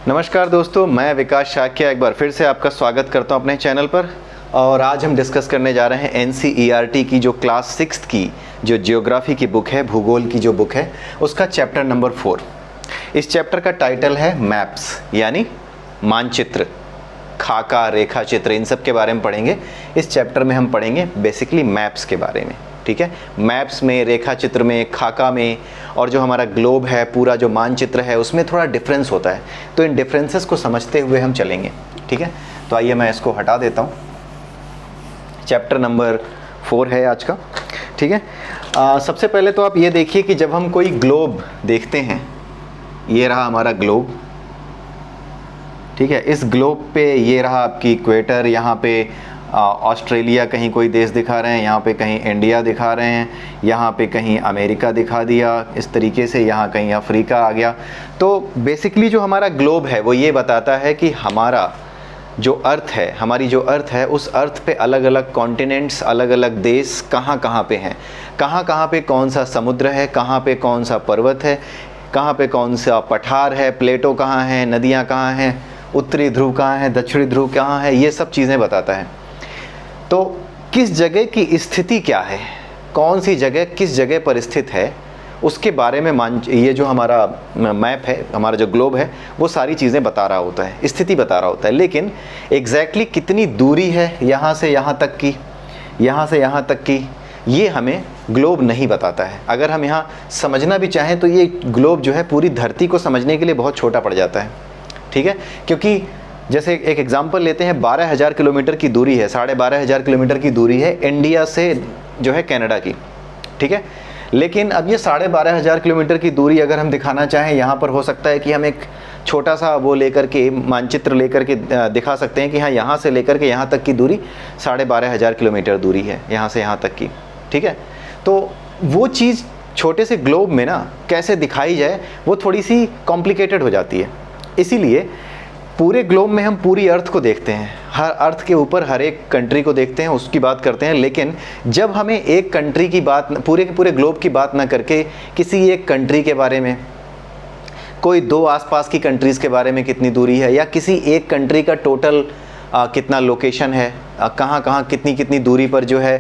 नमस्कार दोस्तों, मैं विकास शाक्य एक बार फिर से आपका स्वागत करता हूं अपने चैनल पर। और आज हम डिस्कस करने जा रहे हैं एनसीईआरटी की जो क्लास 6 की जो जियोग्राफी की बुक है, भूगोल की जो बुक है, उसका चैप्टर नंबर 4। इस चैप्टर का टाइटल है मैप्स, यानी मानचित्र, खाका, रेखा चित्र, इन सब के बारे में पढ़ेंगे। इस चैप्टर में हम पढ़ेंगे बेसिकली मैप्स के बारे में। ठीक है, मैप्स में, रेखा चित्र में, खाका में, और जो हमारा ग्लोब है, पूरा जो मानचित्र है, उसमें थोड़ा डिफरेंस होता है। तो इन डिफरेंसेस को समझते हुए हम चलेंगे। ठीक है, तो आइए मैं इसको हटा देता हूँ। चैप्टर नंबर 4 है आज का। ठीक है, सबसे पहले तो आप ये देखिए कि जब हम कोई ग्लोब देखते हैं, ये रहा हमारा ग्लोब। ठीक है, इस ग्लोब पे ये रहा आपकी इक्वेटर, यहाँ पे ऑस्ट्रेलिया कहीं कोई देश दिखा रहे हैं, यहाँ पे कहीं इंडिया दिखा रहे हैं, यहाँ पे कहीं अमेरिका दिखा दिया, इस तरीके से यहाँ कहीं अफ्रीका आ गया। तो बेसिकली जो हमारा ग्लोब है वो ये बताता है कि हमारा जो अर्थ है, हमारी जो अर्थ है, उस अर्थ पे अलग अलग कॉन्टिनेंट्स, अलग अलग देश कहाँ कहाँ पे हैं, कहाँ कहाँ पे कौन सा समुद्र है, कहाँ पे कौन सा पर्वत है, कहाँ पे कौन सा पठार है, प्लेटो कहाँ है, नदियाँ कहाँ हैं, उत्तरी ध्रुव कहाँ है, दक्षिणी ध्रुव कहाँ है, ये सब चीज़ें बताता है। तो किस जगह की स्थिति क्या है, कौन सी जगह किस जगह पर स्थित है, उसके बारे में ये जो हमारा मैप है, हमारा जो ग्लोब है, वो सारी चीज़ें बता रहा होता है, स्थिति बता रहा होता है। लेकिन एग्जैक्टली कितनी दूरी है यहाँ से यहाँ तक की, यहाँ से यहाँ तक की, ये हमें ग्लोब नहीं बताता है। अगर हम यहाँ समझना भी चाहें तो ये ग्लोब जो है पूरी धरती को समझने के लिए बहुत छोटा पड़ जाता है। ठीक है, क्योंकि जैसे एक एग्जांपल लेते हैं, 12,000 किलोमीटर की दूरी है, 12,500 किलोमीटर की दूरी है इंडिया से जो है कनाडा की। ठीक है, लेकिन अब ये 12,500 किलोमीटर की दूरी अगर हम दिखाना चाहें, यहाँ पर हो सकता है कि हम एक छोटा सा वो लेकर के, मानचित्र लेकर के दिखा सकते हैं कि हाँ, यहाँ से लेकर के यहाँ तक की दूरी 12,500 किलोमीटर दूरी है, यहाँ से यहाँ तक की। ठीक है, तो वो चीज़ छोटे से ग्लोब में ना कैसे दिखाई जाए, वो थोड़ी सी कॉम्प्लिकेटेड हो जाती है। इसीलिए पूरे ग्लोब में हम पूरी अर्थ को देखते हैं, हर अर्थ के ऊपर हर एक कंट्री को देखते हैं, उसकी बात करते हैं। लेकिन जब हमें एक कंट्री की बात, पूरे के पूरे ग्लोब की बात ना करके किसी एक कंट्री के बारे में, कोई दो आसपास की कंट्रीज़ के बारे में कितनी दूरी है, या किसी एक कंट्री का टोटल कितना लोकेशन है, कहाँ कहाँ कितनी कितनी दूरी पर जो है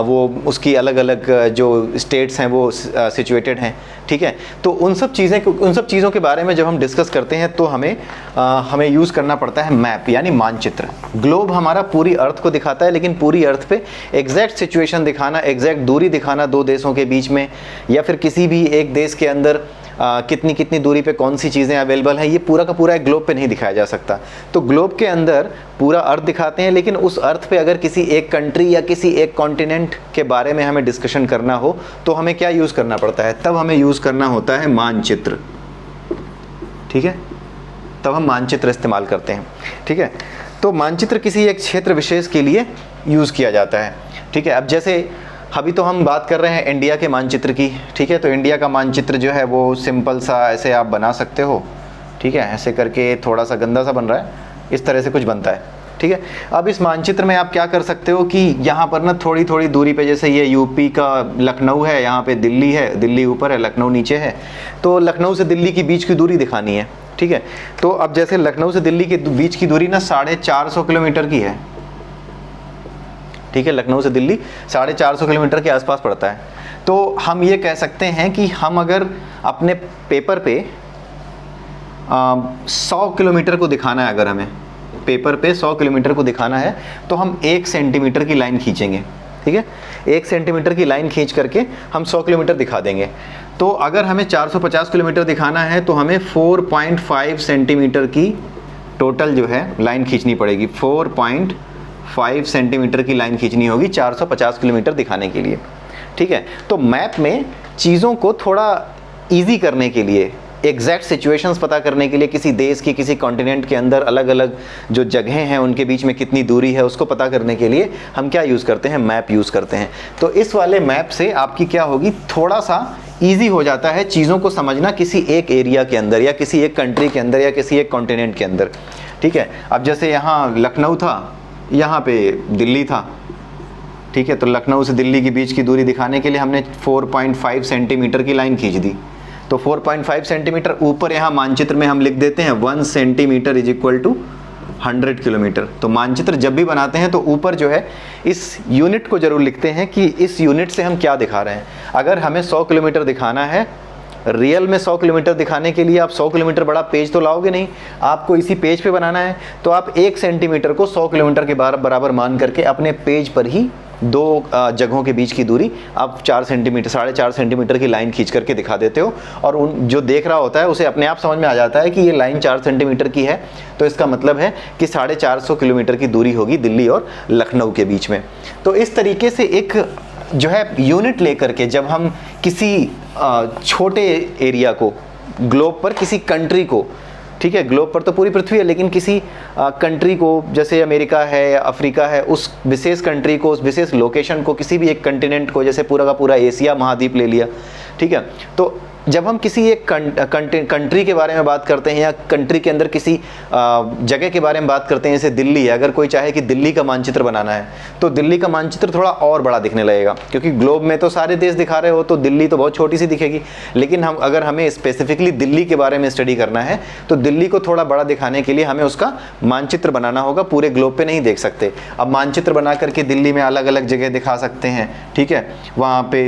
वो उसकी अलग अलग जो स्टेट्स हैं वो सिचुएटेड हैं। ठीक है, तो उन सब चीज़ों के बारे में जब हम डिस्कस करते हैं तो हमें यूज़ करना पड़ता है मैप, यानी मानचित्र। ग्लोब हमारा पूरी अर्थ को दिखाता है, लेकिन पूरी अर्थ पे एग्जैक्ट सिचुएशन दिखाना, एग्जैक्ट दूरी दिखाना दो देशों के बीच में, या फिर किसी भी एक देश के अंदर कितनी कितनी दूरी पे कौन सी चीज़ें अवेलेबल हैं, ये पूरा का पूरा एक ग्लोब पे नहीं दिखाया जा सकता। तो ग्लोब के अंदर पूरा अर्थ दिखाते हैं, लेकिन उस अर्थ पे अगर किसी एक कंट्री या किसी एक कॉन्टिनेंट के बारे में हमें डिस्कशन करना हो तो हमें क्या यूज़ करना पड़ता है, तब हमें यूज़ करना होता है मानचित्र। ठीक है, तब हम मानचित्र इस्तेमाल करते हैं। ठीक है, तो मानचित्र किसी एक क्षेत्र विशेष के लिए यूज़ किया जाता है। ठीक है, अब जैसे अभी तो हम बात कर रहे हैं इंडिया के मानचित्र की। ठीक है, तो इंडिया का मानचित्र जो है वो सिंपल सा ऐसे आप बना सकते हो। ठीक है, ऐसे करके थोड़ा सा गंदा सा बन रहा है, इस तरह से कुछ बनता है। ठीक है, अब इस मानचित्र में आप क्या कर सकते हो कि यहाँ पर ना थोड़ी थोड़ी दूरी पे, जैसे ये यूपी का लखनऊ है, यहाँ पे दिल्ली है, दिल्ली ऊपर है, लखनऊ नीचे है, तो लखनऊ से दिल्ली के बीच की दूरी दिखानी है। ठीक है, तो अब जैसे लखनऊ से दिल्ली के बीच की दूरी ना 450 किलोमीटर की है। ठीक है, लखनऊ से दिल्ली 450 किलोमीटर के आसपास पड़ता है। तो हम ये कह सकते हैं कि हम अगर अपने पेपर पे 100 किलोमीटर को दिखाना है, अगर हमें पेपर पे 100 किलोमीटर को दिखाना है तो हम 1 सेंटीमीटर की लाइन खींचेंगे। ठीक है, 1 सेंटीमीटर की लाइन खींच करके हम 100 किलोमीटर दिखा देंगे। तो अगर हमें 450 किलोमीटर दिखाना है तो हमें 4.5 सेंटीमीटर की टोटल जो है लाइन खींचनी पड़ेगी। 4.5 सेंटीमीटर की लाइन खींचनी होगी 450 किलोमीटर दिखाने के लिए। ठीक है, तो मैप में चीज़ों को थोड़ा इजी करने के लिए, एग्जैक्ट सिचुएशंस पता करने के लिए, किसी देश की, किसी कॉन्टिनेंट के अंदर अलग अलग जो जगहें हैं उनके बीच में कितनी दूरी है, उसको पता करने के लिए हम क्या यूज़ करते हैं, मैप यूज़ करते हैं। तो इस वाले मैप से आपकी क्या होगी, थोड़ा सा ईजी हो जाता है चीज़ों को समझना किसी एक एरिया के अंदर, या किसी एक कंट्री के अंदर, या किसी एक कॉन्टिनेंट के अंदर। ठीक है, अब जैसे यहाँ लखनऊ था, यहाँ पे दिल्ली था। ठीक है, तो लखनऊ से दिल्ली के बीच की दूरी दिखाने के लिए हमने 4.5 सेंटीमीटर की लाइन खींच दी। तो 4.5 सेंटीमीटर। ऊपर यहाँ मानचित्र में हम लिख देते हैं 1 centimetre is equal to 100 kilometre. तो मानचित्र जब भी बनाते हैं तो ऊपर जो है इस यूनिट को जरूर लिखते हैं कि इस यूनिट से हम क्या दिखा रहे हैं। अगर हमें 100 किलोमीटर दिखाना है, रियल में 100 किलोमीटर दिखाने के लिए आप 100 किलोमीटर बड़ा पेज तो लाओगे नहीं, आपको इसी पेज पे बनाना है। तो आप 1 सेंटीमीटर को 100 किलोमीटर के बराबर मान करके अपने पेज पर ही दो जगहों के बीच की दूरी आप 4 सेंटीमीटर 4.5 सेंटीमीटर की लाइन खींच करके दिखा देते हो, और उन जो देख रहा होता है उसे अपने आप समझ में आ जाता है कि ये लाइन 4 सेंटीमीटर की है, तो इसका मतलब है कि 450 किलोमीटर की दूरी होगी दिल्ली और लखनऊ के बीच में। तो इस तरीके से एक जो है यूनिट लेकर के जब हम किसी छोटे एरिया को, ग्लोब पर किसी कंट्री को, ठीक है, ग्लोब पर तो पूरी पृथ्वी है, लेकिन किसी कंट्री को, जैसे अमेरिका है या अफ्रीका है, उस विशेष कंट्री को, उस विशेष लोकेशन को, किसी भी एक कंटिनेंट को, जैसे पूरा का पूरा एशिया महाद्वीप ले लिया, ठीक है। तो जब हम किसी एक कंट्री के बारे में बात करते हैं या कंट्री के अंदर किसी जगह के बारे में बात करते हैं, जैसे दिल्ली है, अगर कोई चाहे कि दिल्ली का मानचित्र बनाना है तो दिल्ली का मानचित्र थोड़ा और बड़ा दिखने लगेगा, क्योंकि ग्लोब में तो सारे देश दिखा रहे हो तो दिल्ली तो बहुत छोटी सी दिखेगी। लेकिन अगर हमें स्पेसिफिकली दिल्ली के बारे में स्टडी करना है तो दिल्ली को थोड़ा बड़ा दिखाने के लिए हमें उसका मानचित्र बनाना होगा, पूरे ग्लोब पर नहीं देख सकते। अब मानचित्र बना करके दिल्ली में अलग अलग जगह दिखा सकते हैं, ठीक है, वहाँ पे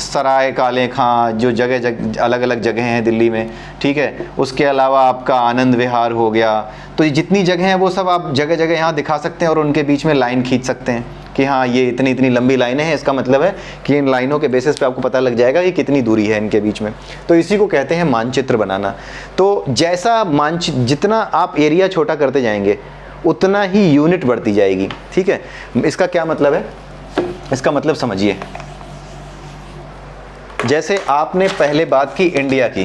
सराय काले खां जो जगह अलग अलग जगह हैं दिल्ली में, ठीक है। उसके अलावा आपका आनंद विहार हो गया, तो जितनी जगह हैं वो सब आप जगह जगह यहाँ दिखा सकते हैं और उनके बीच में लाइन खींच सकते हैं कि हाँ ये इतनी इतनी लंबी लाइनें हैं, इसका मतलब है कि इन लाइनों के बेसिस पे आपको पता लग जाएगा कि कितनी दूरी है इनके बीच में। तो इसी को कहते हैं मानचित्र बनाना। तो जैसा जितना आप एरिया छोटा करते जाएंगे उतना ही यूनिट बढ़ती जाएगी, ठीक है। इसका क्या मतलब है, इसका मतलब समझिए। जैसे आपने पहले बात की इंडिया की,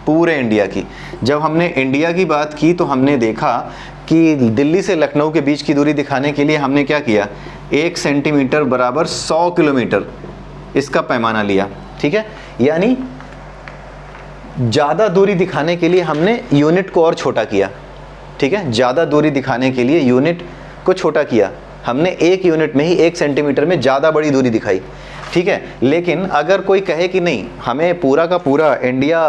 पूरे इंडिया की, जब हमने इंडिया की बात की तो हमने देखा कि दिल्ली से लखनऊ के बीच की दूरी दिखाने के लिए हमने क्या किया, 1 सेंटीमीटर बराबर 100 किलोमीटर इसका पैमाना लिया, ठीक है। यानी ज़्यादा दूरी दिखाने के लिए हमने यूनिट को और छोटा किया, ठीक है। ज़्यादा दूरी दिखाने के लिए यूनिट को छोटा किया हमने, एक यूनिट में ही 1 सेंटीमीटर में ज़्यादा बड़ी दूरी दिखाई, ठीक है। लेकिन अगर कोई कहे कि नहीं, हमें पूरा का पूरा इंडिया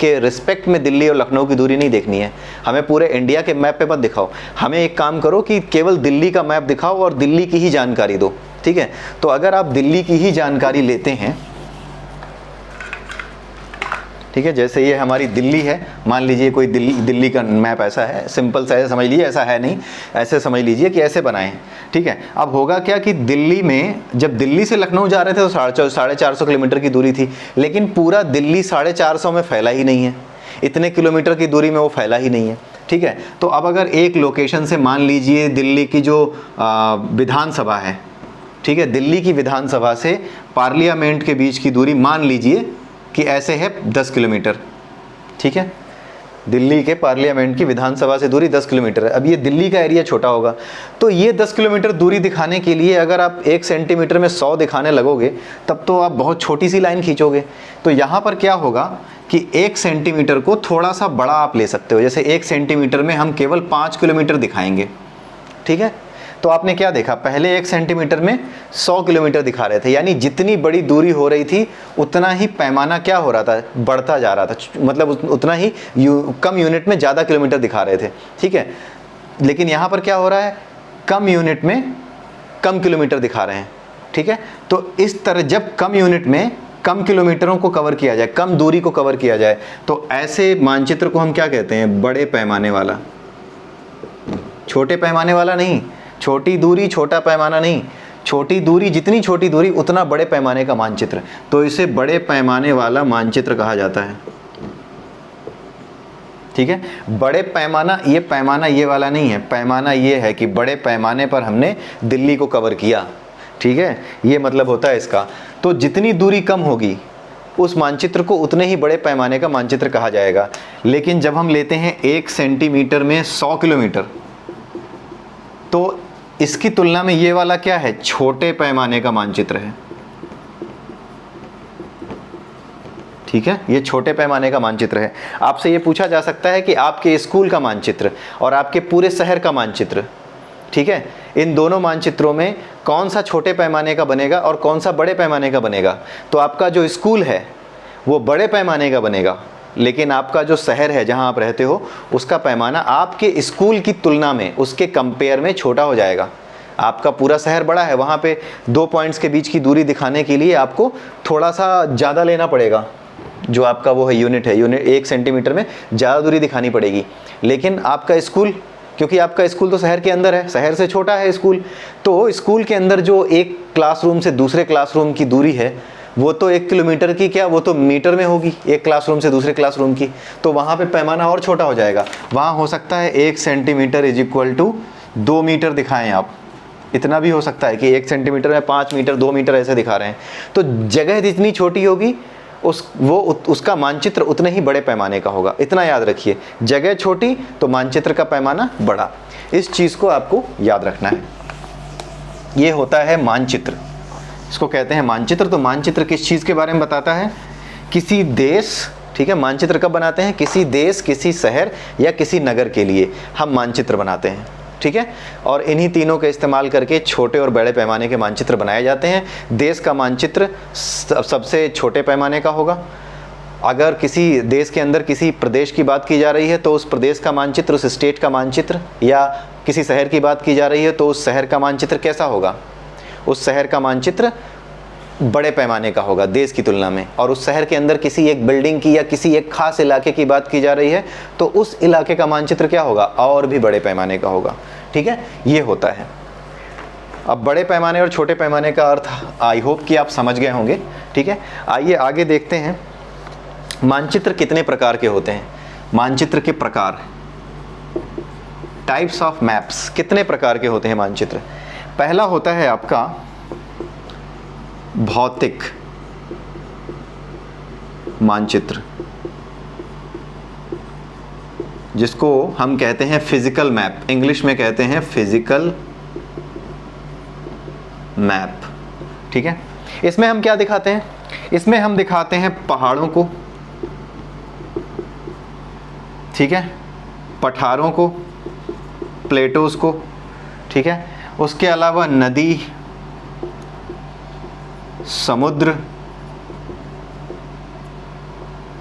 के रिस्पेक्ट में दिल्ली और लखनऊ की दूरी नहीं देखनी है, हमें पूरे इंडिया के मैप पे मत दिखाओ, हमें एक काम करो कि केवल दिल्ली का मैप दिखाओ और दिल्ली की ही जानकारी दो, ठीक है। तो अगर आप दिल्ली की ही जानकारी लेते हैं, ठीक है, जैसे ये हमारी दिल्ली है, मान लीजिए कोई दिल्ली का मैप ऐसा है, सिंपल सा ऐसे समझ लीजिए, ऐसा है नहीं, ऐसे समझ लीजिए कि ऐसे बनाएं, ठीक है। अब होगा क्या कि दिल्ली में जब दिल्ली से लखनऊ जा रहे थे तो 450 किलोमीटर की दूरी थी, लेकिन पूरा दिल्ली 450 में फैला ही नहीं है, इतने किलोमीटर की दूरी में वो फैला ही नहीं है, ठीक है। तो अब अगर एक लोकेशन से मान लीजिए दिल्ली की जो विधानसभा है, ठीक है, दिल्ली की विधानसभा से पार्लियामेंट के बीच की दूरी मान लीजिए कि ऐसे है 10 किलोमीटर, ठीक है। दिल्ली के पार्लियामेंट की विधानसभा से दूरी 10 किलोमीटर है। अब ये दिल्ली का एरिया छोटा होगा, तो ये 10 किलोमीटर दूरी दिखाने के लिए अगर आप 1 सेंटीमीटर में 100 दिखाने लगोगे तब तो आप बहुत छोटी सी लाइन खींचोगे। तो यहाँ पर क्या होगा कि 1 सेंटीमीटर को थोड़ा सा बड़ा आप ले सकते हो, जैसे 1 सेंटीमीटर में हम केवल 5 किलोमीटर दिखाएंगे, ठीक है। तो आपने क्या देखा, पहले 1 सेंटीमीटर में 100 किलोमीटर दिखा रहे थे, यानी जितनी बड़ी दूरी हो रही थी उतना ही पैमाना क्या हो रहा था, बढ़ता जा रहा था, मतलब उतना ही कम यूनिट में ज़्यादा किलोमीटर दिखा रहे थे, ठीक है। लेकिन यहाँ पर क्या हो रहा है, कम यूनिट में कम किलोमीटर दिखा रहे हैं, ठीक है। तो इस तरह जब कम यूनिट में कम किलोमीटरों को कवर किया जाए, कम दूरी को कवर किया जाए, तो ऐसे मानचित्र को हम क्या कहते हैं, बड़े पैमाने वाला, छोटे पैमाने वाला नहीं, छोटी दूरी छोटा पैमाना नहीं, छोटी दूरी, जितनी छोटी दूरी उतना बड़े पैमाने का मानचित्र, तो इसे बड़े पैमाने वाला मानचित्र कहा जाता है, ठीक है। बड़े पैमाना, ये पैमाना ये वाला नहीं है, पैमाना ये है कि बड़े पैमाने पर हमने दिल्ली को कवर किया, ठीक है, ये मतलब होता है इसका। तो जितनी दूरी कम होगी उस मानचित्र को उतने ही बड़े पैमाने का मानचित्र कहा जाएगा। लेकिन जब हम लेते हैं 1 सेंटीमीटर में 100 किलोमीटर, तो इसकी तुलना में ये वाला क्या है, छोटे पैमाने का मानचित्र है, ठीक है, ये छोटे पैमाने का मानचित्र है। आपसे ये पूछा जा सकता है कि आपके स्कूल का मानचित्र और आपके पूरे शहर का मानचित्र, ठीक है, इन दोनों मानचित्रों में कौन सा छोटे पैमाने का बनेगा और कौन सा बड़े पैमाने का बनेगा। तो आपका जो स्कूल है वो बड़े पैमाने का बनेगा, लेकिन आपका जो शहर है जहां आप रहते हो उसका पैमाना आपके स्कूल की तुलना में, उसके कंपेयर में छोटा हो जाएगा। आपका पूरा शहर बड़ा है, वहाँ पे 2 पॉइंट्स के बीच की दूरी दिखाने के लिए आपको थोड़ा सा ज़्यादा लेना पड़ेगा, जो आपका वो है यूनिट है, यूनिट 1 सेंटीमीटर में ज़्यादा दूरी दिखानी पड़ेगी। लेकिन आपका स्कूल, क्योंकि आपका स्कूल तो शहर के अंदर है, शहर से छोटा है स्कूल, तो स्कूल के अंदर जो एक क्लासरूम से दूसरे क्लासरूम की दूरी है वो तो 1 किलोमीटर की क्या, वो तो मीटर में होगी, एक क्लासरूम से दूसरे क्लासरूम की। तो वहाँ पे पैमाना और छोटा हो जाएगा। वहाँ हो सकता है 1 centimetre is equal to 2 metre दिखाएं आप, इतना भी हो सकता है कि 1 सेंटीमीटर में 5 मीटर 2 मीटर ऐसे दिखा रहे हैं। तो जगह जितनी छोटी होगी उसका मानचित्र उतने ही बड़े पैमाने का होगा। इतना याद रखिए, जगह छोटी तो मानचित्र का पैमाना बड़ा। इस चीज़ को आपको याद रखना है। ये होता है मानचित्र, इसको कहते हैं मानचित्र। तो मानचित्र किस चीज़ के बारे में बताता है? किसी देश, ठीक है, मानचित्र कब बनाते हैं? किसी देश, किसी शहर या किसी नगर के लिए हम मानचित्र बनाते हैं, ठीक है। और इन्हीं तीनों के इस्तेमाल करके छोटे और बड़े पैमाने के मानचित्र बनाए जाते हैं। देश का मानचित्र सबसे छोटे पैमाने का होगा। अगर किसी देश के अंदर किसी प्रदेश की बात की जा रही है तो उस प्रदेश का मानचित्र, उस स्टेट का मानचित्र, या किसी शहर की बात की जा रही है तो उस शहर का मानचित्र कैसा होगा? उस शहर का मानचित्र बड़े पैमाने का होगा देश की तुलना में। और उस शहर के अंदर किसी एक बिल्डिंग की या किसी एक खास इलाके की बात की जा रही है तो उस इलाके का मानचित्र क्या होगा? और भी बड़े पैमाने का होगा, ठीक है। ये होता है। अब बड़े पैमाने और छोटे पैमाने का अर्थ आई होप कि आप समझ गए होंगे, ठीक है। आइए आगे देखते हैं मानचित्र कितने प्रकार के होते हैं। मानचित्र के प्रकार, टाइप्स ऑफ मैप्स, कितने प्रकार के होते हैं मानचित्र। पहला होता है आपका भौतिक मानचित्र, जिसको हम कहते हैं फिजिकल मैप, इंग्लिश में कहते हैं फिजिकल मैप, ठीक है। इसमें हम क्या दिखाते हैं? इसमें हम दिखाते हैं पहाड़ों को, ठीक है, पठारों को, प्लेटोज को, ठीक है। उसके अलावा नदी, समुद्र,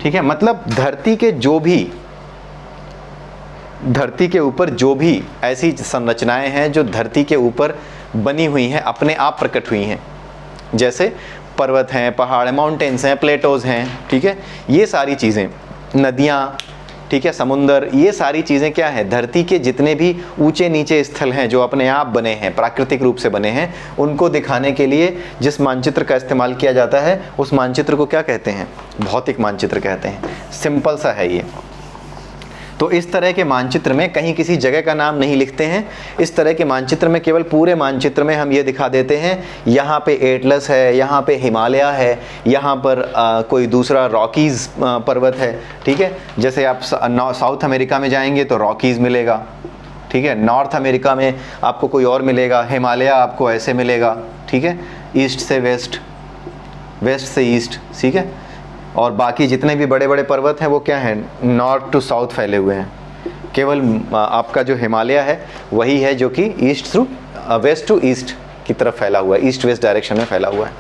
ठीक है। मतलब धरती के ऊपर जो भी ऐसी संरचनाएं हैं जो धरती के ऊपर बनी हुई हैं, अपने आप प्रकट हुई हैं, जैसे पर्वत हैं, पहाड़ हैं, माउंटेन्स हैं, प्लेटोज हैं, ठीक है। ये सारी चीज़ें, नदियाँ, ठीक है, समुंदर, ये सारी चीज़ें क्या है? धरती के जितने भी ऊंचे नीचे स्थल हैं जो अपने आप बने हैं, प्राकृतिक रूप से बने हैं, उनको दिखाने के लिए जिस मानचित्र का इस्तेमाल किया जाता है उस मानचित्र को क्या कहते हैं? भौतिक मानचित्र कहते हैं। सिंपल सा है ये। तो इस तरह के मानचित्र में कहीं किसी जगह का नाम नहीं लिखते हैं। इस तरह के मानचित्र में केवल पूरे मानचित्र में हम ये दिखा देते हैं, यहाँ पे एटलस है, यहाँ पे हिमालय है, यहाँ पर कोई दूसरा रॉकीज़ पर्वत है, ठीक है। जैसे आप साउथ अमेरिका में जाएंगे तो रॉकीज़ मिलेगा, ठीक है। नॉर्थ अमेरिका में आपको कोई और मिलेगा, हिमालय आपको ऐसे मिलेगा, ठीक है, ईस्ट से वेस्ट, वेस्ट से ईस्ट, ठीक है। और बाकी जितने भी बड़े बड़े पर्वत हैं वो क्या हैं? नॉर्थ टू साउथ फैले हुए हैं। केवल आपका जो हिमालय है वही है जो कि east through west to east की तरफ फैला हुआ है, ईस्ट वेस्ट डायरेक्शन में फैला हुआ है,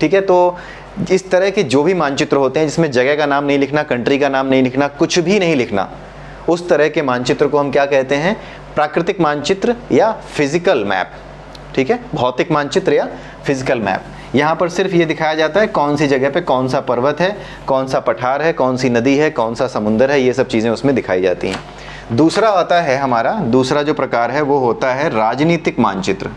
ठीक है। तो इस तरह के जो भी मानचित्र होते हैं जिसमें जगह का नाम नहीं लिखना, कंट्री का नाम नहीं लिखना, कुछ भी नहीं लिखना, उस तरह के मानचित्र को हम क्या कहते हैं? प्राकृतिक मानचित्र या फिजिकल मैप, ठीक है। भौतिक मानचित्र या फिजिकल मैप। यहाँ पर सिर्फ ये दिखाया जाता है कौन सी जगह पे कौन सा पर्वत है, कौन सा पठार है, कौन सी नदी है, कौन सा समुंदर है, ये सब चीज़ें उसमें दिखाई जाती हैं। दूसरा आता है हमारा, दूसरा जो प्रकार है वो होता है राजनीतिक मानचित्र।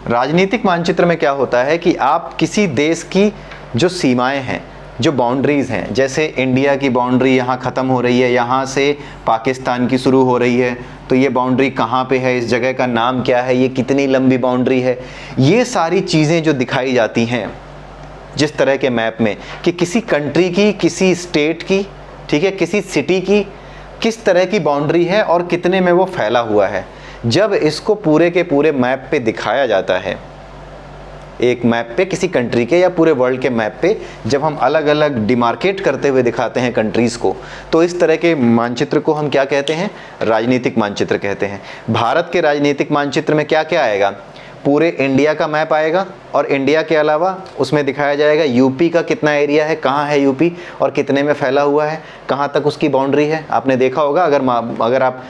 राजनीतिक मानचित्र में क्या होता है कि आप किसी देश की जो सीमाएं हैं, जो बाउंड्रीज़ हैं, जैसे इंडिया की बाउंड्री यहाँ ख़त्म हो रही है, यहाँ से पाकिस्तान की शुरू हो रही है, तो ये बाउंड्री कहाँ पे है, इस जगह का नाम क्या है, ये कितनी लंबी बाउंड्री है, ये सारी चीज़ें जो दिखाई जाती हैं जिस तरह के मैप में, कि किसी कंट्री की, किसी स्टेट की, ठीक है, किसी सिटी की किस तरह की बाउंड्री है और कितने में वो फैला हुआ है। जब इसको पूरे के पूरे मैप पे दिखाया जाता है एक मैप पे, किसी कंट्री के या पूरे वर्ल्ड के मैप पे जब हम अलग अलग डिमार्केट करते हुए दिखाते हैं कंट्रीज़ को, तो इस तरह के मानचित्र को हम क्या कहते हैं? राजनीतिक मानचित्र कहते हैं। भारत के राजनीतिक मानचित्र में क्या क्या आएगा? पूरे इंडिया का मैप आएगा और इंडिया के अलावा उसमें दिखाया जाएगा यूपी का कितना एरिया है, कहाँ है यूपी और कितने में फैला हुआ है, कहाँ तक उसकी बाउंड्री है। आपने देखा होगा अगर आप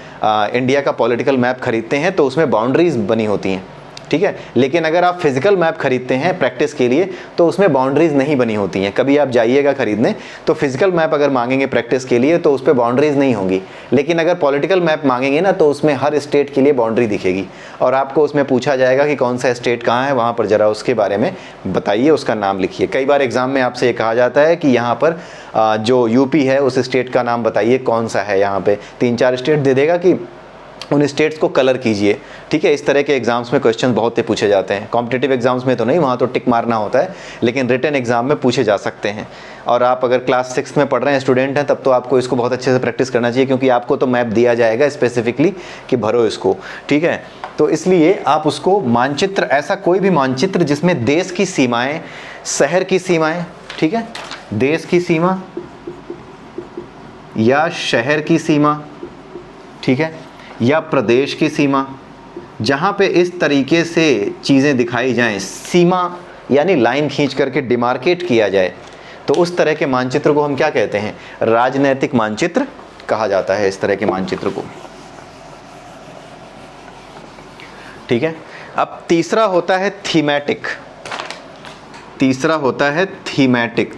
इंडिया का पॉलिटिकल मैप खरीदते हैं तो उसमें बाउंड्रीज बनी होती हैं, ठीक है। लेकिन अगर आप फिजिकल मैप खरीदते हैं प्रैक्टिस के लिए तो उसमें बाउंड्रीज नहीं बनी होती हैं। कभी आप जाइएगा खरीदने तो फिजिकल मैप अगर मांगेंगे प्रैक्टिस के लिए तो उस पर बाउंड्रीज नहीं होंगी, लेकिन अगर पॉलिटिकल मैप मांगेंगे ना तो उसमें हर स्टेट के लिए बाउंड्री दिखेगी और आपको उसमें पूछा जाएगा कि कौन सा स्टेट कहाँ है, वहाँ पर ज़रा उसके बारे में बताइए, उसका नाम लिखिए। कई बार एग्जाम में आपसे ये कहा जाता है कि यहाँ पर जो यूपी है उस स्टेट का नाम बताइए कौन सा है। यहाँ पे 3-4 स्टेट दे देगा कि उन स्टेट्स को कलर कीजिए, ठीक है। इस तरह के एग्जाम्स में क्वेश्चन बहुत से पूछे जाते हैं। कॉम्पिटिटिव एग्जाम्स में तो नहीं, वहाँ तो टिक मारना होता है, लेकिन रिटन एग्जाम में पूछे जा सकते हैं। और आप अगर क्लास 6 में पढ़ रहे हैं, स्टूडेंट हैं, तब तो आपको इसको बहुत अच्छे से प्रैक्टिस करना चाहिए, क्योंकि आपको तो मैप दिया जाएगा स्पेसिफिकली कि भरो इसको, ठीक है। तो इसलिए आप उसको मानचित्र, ऐसा कोई भी मानचित्र जिसमें देश की सीमाएँ, शहर की सीमाएँ, ठीक है, देश की सीमा या शहर की सीमा, ठीक है, या प्रदेश की सीमा, जहाँ पे इस तरीके से चीज़ें दिखाई जाएं, सीमा यानी लाइन खींच करके डिमार्केट किया जाए, तो उस तरह के मानचित्र को हम क्या कहते हैं? राजनैतिक मानचित्र कहा जाता है इस तरह के मानचित्र को, ठीक है। अब तीसरा होता है थीमेटिक। तीसरा होता है थीमेटिक।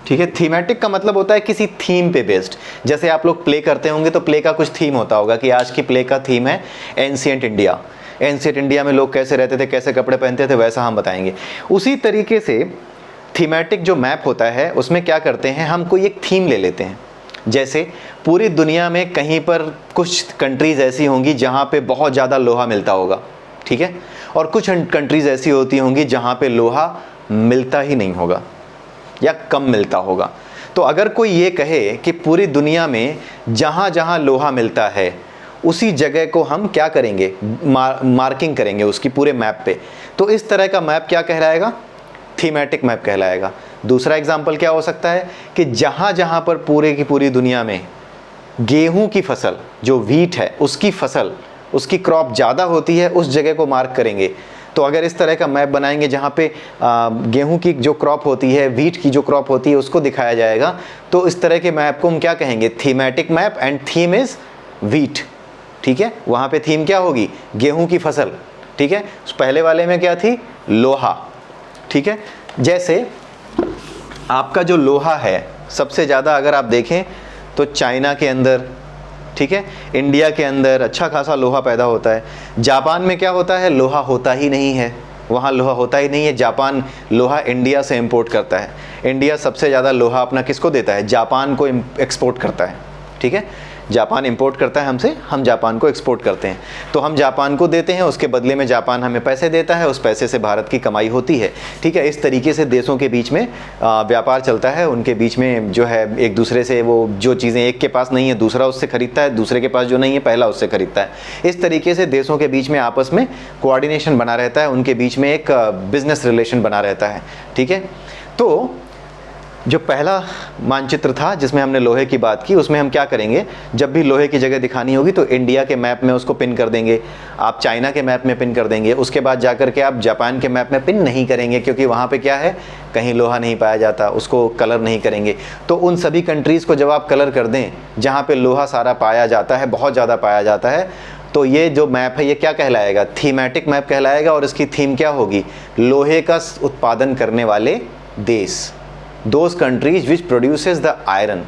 ठीक है, थीमेटिक का मतलब होता है किसी थीम पे बेस्ड। जैसे आप लोग प्ले करते होंगे तो प्ले का कुछ थीम होता होगा कि आज की प्ले का थीम है एंशिएंट इंडिया। एंशिएंट इंडिया में लोग कैसे रहते थे, कैसे कपड़े पहनते थे, वैसा हम बताएंगे। उसी तरीके से थीमेटिक जो मैप होता है उसमें क्या करते हैं, हम कोई एक थीम ले लेते हैं। जैसे पूरी दुनिया में कहीं पर कुछ कंट्रीज़ ऐसी होंगी जहाँ पे बहुत ज़्यादा लोहा मिलता होगा, ठीक है, और कुछ कंट्रीज़ ऐसी होती होंगी जहाँ पे लोहा मिलता ही नहीं होगा या कम मिलता होगा। तो अगर कोई ये कहे कि पूरी दुनिया में जहाँ जहाँ लोहा मिलता है उसी जगह को हम क्या करेंगे, मार्किंग करेंगे उसकी पूरे मैप पे, तो इस तरह का मैप क्या कहलाएगा? थीमेटिक मैप कहलाएगा। दूसरा एग्जाम्पल क्या हो सकता है कि जहाँ जहाँ पर पूरे की पूरी दुनिया में गेहूं की फसल, जो व्हीट है उसकी फसल, उसकी क्रॉप ज़्यादा होती है, उस जगह को मार्क करेंगे। तो अगर इस तरह का मैप बनाएंगे जहाँ पे गेहूं की जो क्रॉप होती है, व्हीट की जो क्रॉप होती है, उसको दिखाया जाएगा, तो इस तरह के मैप को हम क्या कहेंगे? Thematic map, and theme is wheat, ठीक है। वहाँ पे थीम क्या होगी? गेहूं की फसल, ठीक है। पहले वाले में क्या थी? लोहा, ठीक है। जैसे आपका जो लोहा है सबसे ज़्यादा अगर आप देखें तो चाइना के अंदर, ठीक है, इंडिया के अंदर अच्छा खासा लोहा पैदा होता है। जापान में क्या होता है? लोहा होता ही नहीं है, वहाँ लोहा होता ही नहीं है। जापान लोहा इंडिया से इंपोर्ट करता है। इंडिया सबसे ज़्यादा लोहा अपना किसको देता है? जापान को एक्सपोर्ट करता है, ठीक है। जापान इंपोर्ट करता है हमसे, हम जापान को एक्सपोर्ट करते हैं। तो हम जापान को देते हैं, उसके बदले में जापान हमें पैसे देता है, उस पैसे से भारत की कमाई होती है, ठीक है। इस तरीके से देशों के बीच में व्यापार चलता है। उनके बीच में जो है एक दूसरे से वो जो चीज़ें एक के पास नहीं है दूसरा उससे खरीदता है, दूसरे के पास जो नहीं है पहला उससे खरीदता है। इस तरीके से देशों के बीच में आपस में कोऑर्डिनेशन बना रहता है, उनके बीच में एक बिजनेस रिलेशन बना रहता है, ठीक है। तो जो पहला मानचित्र था जिसमें हमने लोहे की बात की, उसमें हम क्या करेंगे, जब भी लोहे की जगह दिखानी होगी तो इंडिया के मैप में उसको पिन कर देंगे, आप चाइना के मैप में पिन कर देंगे, उसके बाद जाकर के आप जापान के मैप में पिन नहीं करेंगे, क्योंकि वहाँ पे क्या है, कहीं लोहा नहीं पाया जाता, उसको कलर नहीं करेंगे। तो उन सभी कंट्रीज़ को जब आप कलर कर दें जहाँ पर लोहा सारा पाया जाता है, बहुत ज़्यादा पाया जाता है, तो ये जो मैप है ये क्या कहलाएगा? थीमेटिक मैप कहलाएगा। और इसकी थीम क्या होगी? लोहे का उत्पादन करने वाले देश, those countries which produces the iron,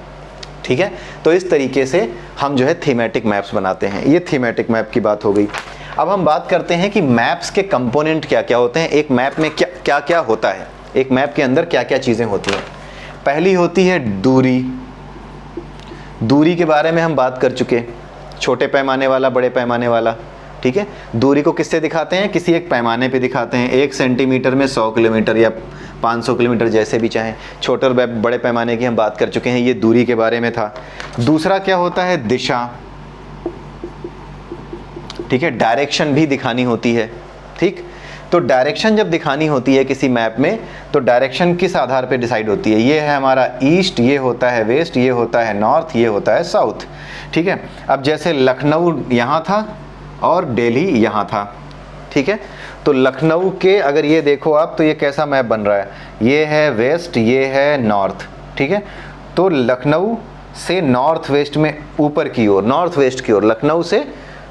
ठीक है। तो इस तरीके से हम जो है थीमेटिक मैप्स बनाते हैं। ये थीमेटिक मैप की बात हो गई। अब हम बात करते हैं कि मैप्स के कंपोनेंट क्या क्या होते हैं, एक मैप में क्या क्या होता है, एक मैप के अंदर क्या क्या चीज़ें होती हैं। पहली होती है दूरी। दूरी के बारे में हम बात कर चुके, छोटे पैमाने वाला, बड़े पैमाने वाला, ठीक है। दूरी को किससे दिखाते हैं? किसी एक पैमाने पे दिखाते हैं। 1 सेंटीमीटर में 100 किलोमीटर या 500 किलोमीटर, जैसे भी चाहें। छोटे और बड़े पैमाने की हम बात कर चुके हैं, ये दूरी के बारे में था। दूसरा क्या होता है? दिशा। ठीक है, डायरेक्शन भी दिखानी होती है। ठीक, तो डायरेक्शन जब दिखानी होती है किसी मैप में, तो डायरेक्शन किस आधार पे डिसाइड होती है? ये है हमारा ईस्ट, ये होता है वेस्ट, ये होता है नॉर्थ, ये होता है साउथ। ठीक है, अब जैसे लखनऊ यहाँ था और दिल्ली यहाँ था। ठीक है, तो लखनऊ के अगर ये देखो आप, तो ये कैसा मैप बन रहा है? ये है वेस्ट, ये है नॉर्थ। ठीक है, तो लखनऊ से नॉर्थ वेस्ट में ऊपर की ओर, नॉर्थ वेस्ट की ओर, लखनऊ से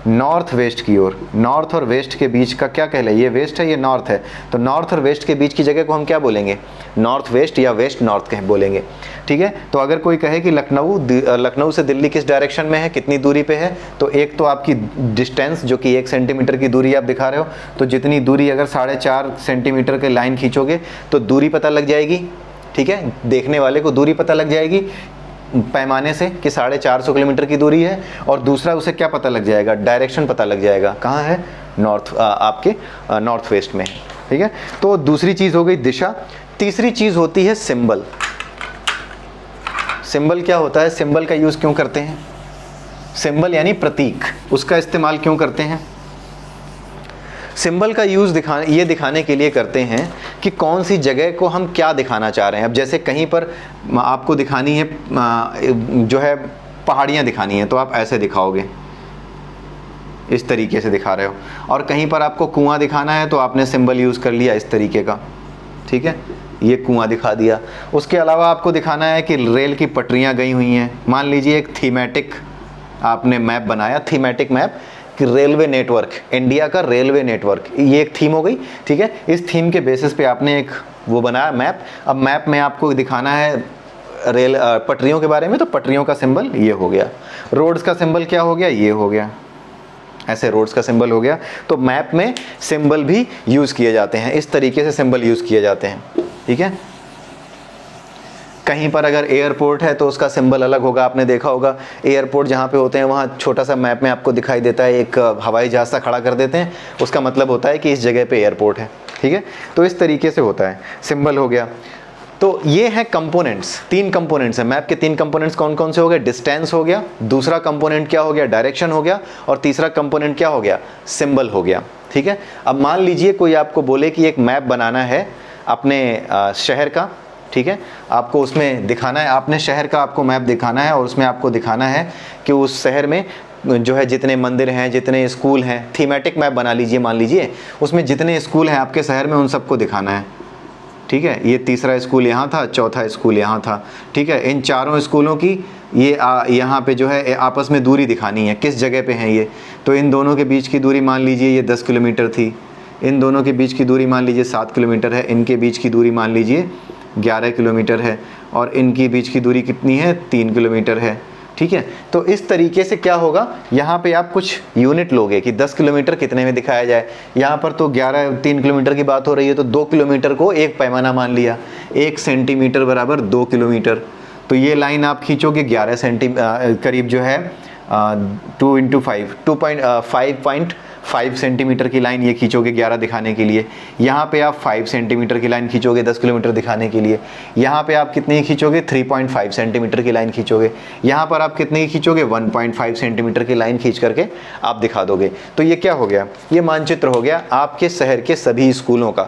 नॉर्थ वेस्ट की ओर, नॉर्थ और वेस्ट के बीच का क्या कहला है? ये वेस्ट है, ये नॉर्थ है, तो नॉर्थ और वेस्ट के बीच की जगह को हम क्या बोलेंगे? नॉर्थ वेस्ट या वेस्ट नॉर्थ कह बोलेंगे। ठीक है, तो अगर कोई कहे कि लखनऊ से दिल्ली किस डायरेक्शन में है, कितनी दूरी पे है, तो एक तो आपकी डिस्टेंस जो कि 1 सेंटीमीटर की दूरी आप दिखा रहे हो, तो जितनी दूरी अगर 4.5 सेंटीमीटर के लाइन खींचोगे तो दूरी पता लग जाएगी। ठीक है, देखने वाले को दूरी पता लग जाएगी पैमाने से कि 450 किलोमीटर की दूरी है, और दूसरा उसे क्या पता लग जाएगा? डायरेक्शन पता लग जाएगा, कहाँ है? नॉर्थ, आपके नॉर्थ वेस्ट में। ठीक है, तो दूसरी चीज़ हो गई दिशा। तीसरी चीज़ होती है सिंबल। सिंबल क्या होता है? सिंबल का यूज़ क्यों करते हैं? सिंबल यानी प्रतीक, उसका इस्तेमाल क्यों करते हैं? सिंबल का यूज़ ये दिखाने के लिए करते हैं कि कौन सी जगह को हम क्या दिखाना चाह रहे हैं। अब जैसे कहीं पर आपको दिखानी है जो है पहाड़ियाँ दिखानी है, तो आप ऐसे दिखाओगे, इस तरीके से दिखा रहे हो, और कहीं पर आपको कुआं दिखाना है तो आपने सिंबल यूज़ कर लिया इस तरीके का। ठीक है, ये कुआं दिखा दिया। उसके अलावा आपको दिखाना है कि रेल की पटरियाँ गई हुई हैं, मान लीजिए एक थीमेटिक आपने मैप बनाया, थीमेटिक मैप कि रेलवे नेटवर्क, इंडिया का रेलवे नेटवर्क, ये एक थीम हो गई। ठीक है, इस थीम के बेसिस पे आपने एक वो बनाया मैप। अब मैप में आपको दिखाना है रेल पटरियों के बारे में, तो पटरियों का सिंबल ये हो गया। रोड्स का सिंबल क्या हो गया? ये हो गया, ऐसे रोड्स का सिंबल हो गया। तो मैप में सिंबल भी यूज़ किए जाते हैं, इस तरीके से सिंबल यूज़ किए जाते हैं। ठीक है, कहीं पर अगर एयरपोर्ट है तो उसका सिंबल अलग होगा। आपने देखा होगा एयरपोर्ट जहाँ पे होते हैं वहाँ छोटा सा मैप में आपको दिखाई देता है, एक हवाई जहाज़ सा खड़ा कर देते हैं, उसका मतलब होता है कि इस जगह पे एयरपोर्ट है। ठीक है, तो इस तरीके से होता है, सिंबल हो गया। तो ये हैं कंपोनेंट्स, 3 कंपोनेंट्स हैं मैप के। 3 कंपोनेंट्स कौन कौन से हो गए? डिस्टेंस हो गया, दूसरा कंपोनेंट क्या हो गया? डायरेक्शन हो गया, और तीसरा कंपोनेंट क्या हो गया? सिंबल हो गया। ठीक है, अब मान लीजिए कोई आपको बोले कि एक मैप बनाना है अपने शहर का। ठीक है, आपको उसमें दिखाना है, आपने शहर का आपको मैप दिखाना है, और उसमें आपको दिखाना है कि उस शहर में जो है जितने मंदिर हैं, जितने स्कूल हैं, थीमेटिक मैप बना लीजिए, मान लीजिए उसमें जितने स्कूल हैं आपके शहर में उन सबको दिखाना है। ठीक है, ये तीसरा स्कूल यहाँ था, चौथा स्कूल यहाँ था। ठीक है, इन चारों स्कूलों की ये यहाँ पे जो है आपस में दूरी दिखानी है, किस जगह पे हैं ये। तो इन दोनों के बीच की दूरी मान लीजिए ये 10 किलोमीटर थी, इन दोनों के बीच की दूरी मान लीजिए 7 किलोमीटर है, इनके बीच की दूरी मान लीजिए 11 किलोमीटर है, और इनकी बीच की दूरी कितनी है? 3 किलोमीटर है। ठीक है, तो इस तरीके से क्या होगा, यहाँ पे आप कुछ यूनिट लोगे कि 10 किलोमीटर कितने में दिखाया जाए। यहाँ पर तो 3 किलोमीटर की बात हो रही है, तो 2 किलोमीटर को एक पैमाना मान लिया, 1 सेंटीमीटर बराबर 2 किलोमीटर। तो ये लाइन आप खींचोगे 11 करीब जो है 2 × 5 5 सेंटीमीटर की लाइन ये खींचोगे 11 दिखाने के लिए। यहाँ पे आप 5 सेंटीमीटर की लाइन खींचोगे 10 किलोमीटर दिखाने के लिए। यहाँ पे आप कितनी खींचोगे? 3.5 सेंटीमीटर की लाइन खींचोगे। यहाँ पर आप कितनी खींचोगे? 1.5 सेंटीमीटर की लाइन खींच करके आप दिखा दोगे। तो ये क्या हो गया? ये मानचित्र हो गया आपके शहर के सभी स्कूलों का,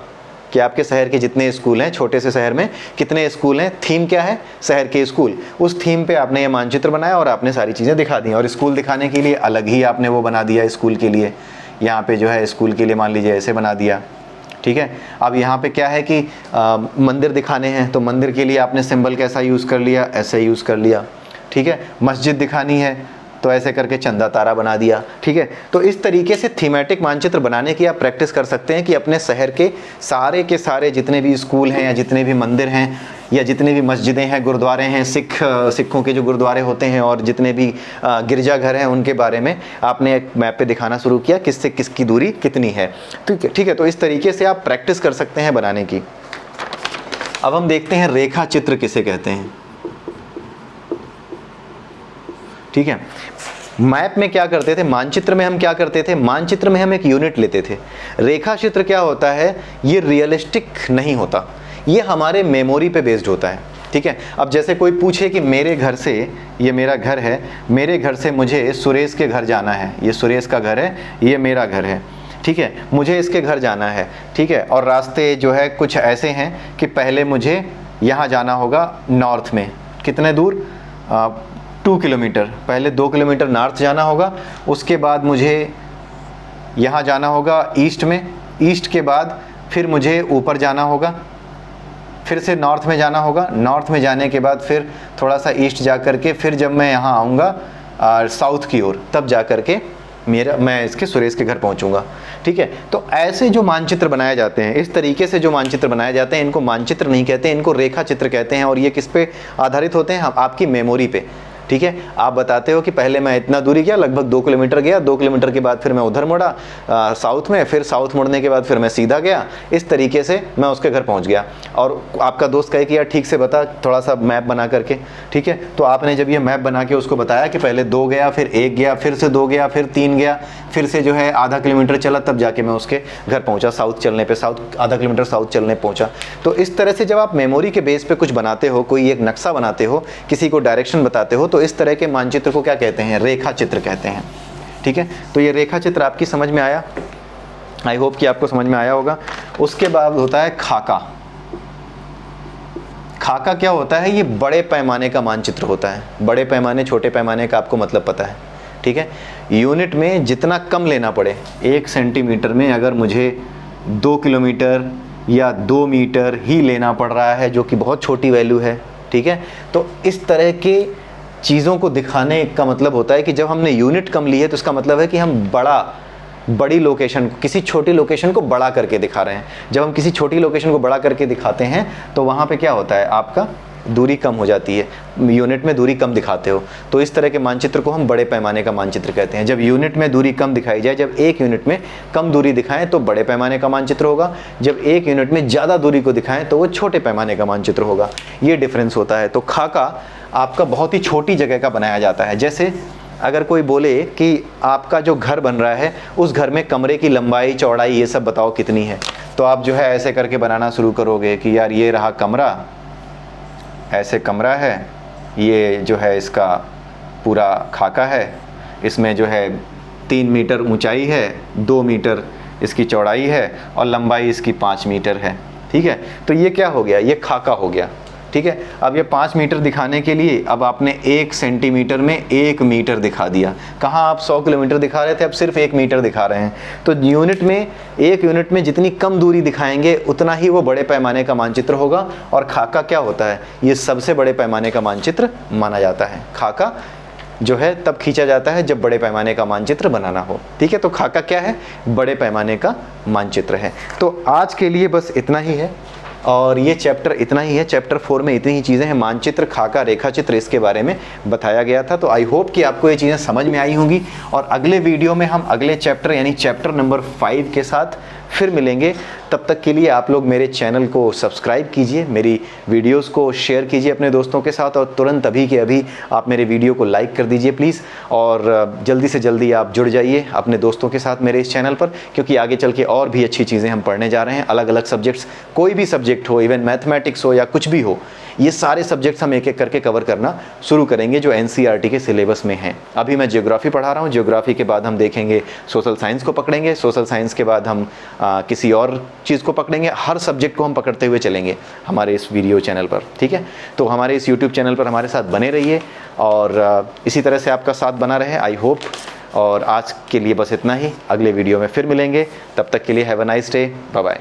कि आपके शहर के जितने स्कूल हैं, छोटे से शहर में कितने स्कूल हैं। थीम क्या है? शहर के स्कूल। उस थीम पे आपने ये मानचित्र बनाया और आपने सारी चीज़ें दिखा दी। और स्कूल दिखाने के लिए अलग ही आपने वो बना दिया स्कूल के लिए। यहाँ पे जो है स्कूल के लिए मान लीजिए ऐसे बना दिया। ठीक है, अब यहाँ पे क्या है कि मंदिर दिखाने हैं, तो मंदिर के लिए आपने सिंबल कैसा यूज़ कर लिया? ऐसे यूज़ कर लिया। ठीक है, मस्जिद दिखानी है तो ऐसे करके चंदा तारा बना दिया। ठीक है, तो इस तरीके से थीमेटिक मानचित्र बनाने की आप प्रैक्टिस कर सकते हैं कि अपने शहर के सारे जितने भी स्कूल हैं, या जितने भी मंदिर हैं, या जितने भी मस्जिदें हैं, गुरुद्वारे हैं, सिखों के जो गुरुद्वारे होते हैं, और जितने भी गिरजाघर हैं, उनके बारे में आपने एक मैप पे दिखाना शुरू किया किससे किसकी दूरी कितनी है। ठीक है, तो इस तरीके से आप प्रैक्टिस कर सकते हैं बनाने की। अब हम देखते हैं रेखा चित्र किसे कहते हैं। ठीक है, मैप में क्या करते थे, मानचित्र में हम क्या करते थे? मानचित्र में हम एक यूनिट लेते थे। रेखा चित्र क्या होता है? ये रियलिस्टिक नहीं होता, ये हमारे मेमोरी पे बेस्ड होता है। ठीक है। अब जैसे कोई पूछे कि मेरे घर से, ये मेरा घर है, मेरे घर से मुझे सुरेश के घर जाना है, ये सुरेश का घर है, ये मेरा घर है, ठीक है, मुझे इसके घर जाना है, ठीक है, और रास्ते जो है कुछ ऐसे हैं कि पहले मुझे यहाँ जाना होगा नॉर्थ में, कितने दूर, 2 किलोमीटर, पहले 2 किलोमीटर नॉर्थ जाना होगा, उसके बाद मुझे यहाँ जाना होगा ईस्ट में, ईस्ट के बाद फिर मुझे ऊपर जाना होगा, फिर से नॉर्थ में जाना होगा, नॉर्थ में जाने के बाद फिर थोड़ा सा ईस्ट जा कर के फिर जब मैं यहाँ आऊँगा साउथ की ओर, तब जा कर के मैं इसके सुरेश के घर पहुँचूँगा, ठीक है। तो ऐसे जो मानचित्र बनाए जाते हैं, इस तरीके से जो मानचित्र बनाए जाते हैं, इनको मानचित्र नहीं कहते, इनको रेखा चित्र कहते हैं। और ये किस पे आधारित होते हैं, आपकी मेमोरी पे, ठीक है। आप बताते हो कि पहले मैं इतना दूरी गया, लगभग 2 किलोमीटर गया, 2 किलोमीटर के बाद फिर मैं उधर मुड़ा साउथ में, फिर साउथ मुड़ने के बाद फिर मैं सीधा गया, इस तरीके से मैं उसके घर पहुंच गया। और आपका दोस्त कहे कि यार ठीक से बता, थोड़ा सा मैप बना करके, ठीक है। तो आपने जब ये मैप बना के उसको बताया कि पहले 2 गया, फिर 1 गया, फिर से 2 गया, फिर 3 गया, फिर से जो है आधा किलोमीटर चला, तब जाके मैं उसके घर पहुँचा, साउथ चलने पर, साउथ आधा किलोमीटर साउथ चलने पहुँचा। तो इस तरह से जब आप मेमोरी के बेस पर कुछ बनाते हो, कोई एक नक्शा बनाते हो, किसी को डायरेक्शन बताते हो, तो इस तरह के मानचित्र को क्या कहते हैं, रेखा चित्र कहते हैं, ठीक है। तो ये रेखा चित्र आपकी समझ में आया, आई होप कि आपको समझ में आया होगा। उसके बाद होता है खाका। खाका क्या होता है, ये बड़े पैमाने का मानचित्र होता है। बड़े पैमाने छोटे पैमाने का आपको मतलब पता है, ठीक है। यूनिट में जितना कम लेना पड़े, 1 सेंटीमीटर में अगर मुझे 2 किलोमीटर या 2 मीटर ही लेना पड़ रहा है, जो कि बहुत छोटी वैल्यू है, ठीक है। तो इस तरह के चीज़ों को दिखाने का मतलब होता है कि जब हमने यूनिट कम ली है तो इसका मतलब है कि हम बड़ी लोकेशन को, किसी छोटी लोकेशन को बड़ा करके दिखा रहे हैं। जब हम किसी छोटी लोकेशन को बड़ा करके दिखाते हैं तो वहाँ पे क्या होता है, आपका दूरी कम हो जाती है, यूनिट में दूरी कम दिखाते हो। तो इस तरह के मानचित्र को हम बड़े पैमाने का मानचित्र कहते हैं। जब यूनिट में दूरी कम दिखाई जाए, जब एक यूनिट में कम दूरी दिखाएं तो बड़े पैमाने का मानचित्र होगा, जब एक यूनिट में ज़्यादा दूरी को दिखाएं तो वो छोटे पैमाने का मानचित्र होगा। ये डिफरेंस होता है। तो खाका आपका बहुत ही छोटी जगह का बनाया जाता है। जैसे अगर कोई बोले कि आपका जो घर बन रहा है, उस घर में कमरे की लंबाई चौड़ाई ये सब बताओ कितनी है, तो आप जो है ऐसे करके बनाना शुरू करोगे कि यार ये रहा कमरा, ऐसे कमरा है, ये जो है इसका पूरा खाका है, इसमें जो है 3 मीटर ऊंचाई है, 2 मीटर इसकी चौड़ाई है और लंबाई इसकी 5 मीटर है, ठीक है। तो ये क्या हो गया, ये खाका हो गया, ठीक है। अब ये 5 मीटर दिखाने के लिए अब आपने 1 सेंटीमीटर में 1 मीटर दिखा दिया। कहाँ आप 100 किलोमीटर दिखा रहे थे, अब सिर्फ 1 मीटर दिखा रहे हैं। तो यूनिट में, एक यूनिट में जितनी कम दूरी दिखाएंगे उतना ही वो बड़े पैमाने का मानचित्र होगा। और खाका क्या होता है, ये सबसे बड़े पैमाने का मानचित्र माना जाता है। खाका जो है तब खींचा जाता है जब बड़े पैमाने का मानचित्र बनाना हो, ठीक है। तो खाका क्या है, बड़े पैमाने का मानचित्र है। तो आज के लिए बस इतना ही है और ये चैप्टर इतना ही है। चैप्टर 4 में इतनी ही चीज़ें हैं, मानचित्र, खाका, रेखा चित्र, इसके बारे में बताया गया था। तो आई होप कि आपको ये चीज़ें समझ में आई होंगी। और अगले वीडियो में हम अगले चैप्टर यानी चैप्टर नंबर 5 के साथ फिर मिलेंगे। तब तक के लिए आप लोग मेरे चैनल को सब्सक्राइब कीजिए, मेरी वीडियोस को शेयर कीजिए अपने दोस्तों के साथ और तुरंत अभी के अभी आप मेरे वीडियो को लाइक कर दीजिए प्लीज़। और जल्दी से जल्दी आप जुड़ जाइए अपने दोस्तों के साथ मेरे इस चैनल पर, क्योंकि आगे चल के और भी अच्छी चीज़ें हम पढ़ने जा रहे हैं। अलग अलग सब्जेक्ट्स, कोई भी सब्जेक्ट हो, इवन मैथमेटिक्स हो या कुछ भी हो, ये सारे सब्जेक्ट्स हम एक एक करके कवर करना शुरू करेंगे जो एनसीईआरटी के सिलेबस में हैं। अभी मैं ज्योग्राफी पढ़ा रहा हूँ, ज्योग्राफी के बाद हम देखेंगे सोशल साइंस को पकड़ेंगे, सोशल साइंस के बाद हम किसी और चीज़ को पकड़ेंगे। हर सब्जेक्ट को हम पकड़ते हुए चलेंगे हमारे इस वीडियो चैनल पर, ठीक है। तो हमारे इस यूट्यूब चैनल पर हमारे साथ बने रहिए और इसी तरह से आपका साथ बना रहे, आई होप। और आज के लिए बस इतना ही, अगले वीडियो में फिर मिलेंगे। तब तक के लिए have a nice day, bye bye.